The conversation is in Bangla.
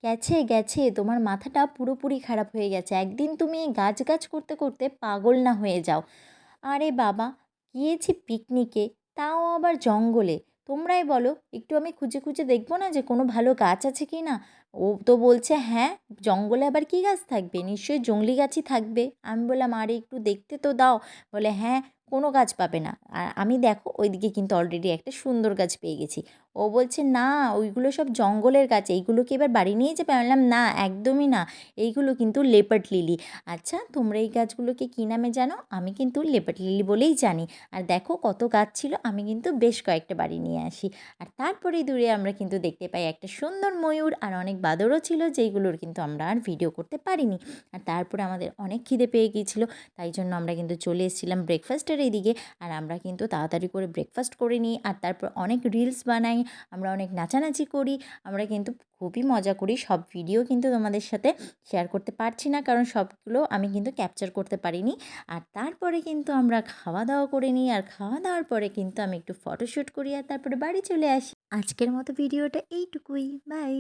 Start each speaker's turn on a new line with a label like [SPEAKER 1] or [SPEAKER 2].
[SPEAKER 1] গেছে গেছে, তোমার মাথাটা পুরোপুরি খারাপ হয়ে গেছে। একদিন তুমি এই গাছ গাছ করতে করতে পাগল না হয়ে যাও। আরে বাবা, গিয়েছি পিকনিকে, তাও আবার জঙ্গলে। তোমরাই বলো, একটু আমি খুঁজে খুঁজে দেখবো না যে কোনো ভালো গাছ আছে কি না? ও তো বলছে হ্যাঁ, জঙ্গলে আবার কী গাছ থাকবে, নিশ্চয়ই জংলি গাছই থাকবে। আমি বললাম আরে একটু দেখতে তো দাও। বলে হ্যাঁ, কোনো গাছ পাবে না। আর আমি দেখো ওইদিকে কিন্তু অলরেডি একটা সুন্দর গাছ পেয়ে গেছি। ও বলছে না, ওইগুলো সব জঙ্গলের গাছ, এইগুলো কি এবার বাড়ি নিয়ে যাবে? আমি বললাম না, একদমই না, এইগুলো কিন্তু লেপার্ড লিলি। আচ্ছা, তোমরা এই গাছগুলোকে কী নামে জানো? আমি কিন্তু লেপার্ড লিলি বলেই জানি। আর দেখো কত গাছ ছিল, আমি কিন্তু বেশ কয়েকটা বাড়ি নিয়ে আসি। আর তারপরে দূরে আমরা কিন্তু দেখতে পাই একটা সুন্দর ময়ূর, আর অনেক বাঁদরও ছিল, যেইগুলোর কিন্তু আমরা আর ভিডিও করতে পারিনি। আর তারপরে আমাদের অনেক খিদে পেয়ে গিয়েছিলো, তাই জন্য আমরা কিন্তু চলে এসেছিলাম ব্রেকফাস্টের এইদিকে। আর আমরা কিন্তু তাড়াতাড়ি করে ব্রেকফাস্ট করে নিই, আর তারপর অনেক রিলস বানাই, আমরা অনেক নাচানাচি করি, আমরা কিন্তু খুবই মজা করি। সব ভিডিও কিন্তু তোমাদের সাথে শেয়ার করতে পারছি না, কারণ সবগুলো আমি কিন্তু ক্যাপচার করতে পারিনি। আর তারপরে কিন্তু আমরা খাওয়া দাওয়া করে নিই, আর খাওয়া দাওয়ার পরে কিন্তু আমি একটু ফটোশ্যুট করি, আর তারপরে বাড়ি চলে আসি। আজকের মতো ভিডিওটা এইটুকুই, বাই।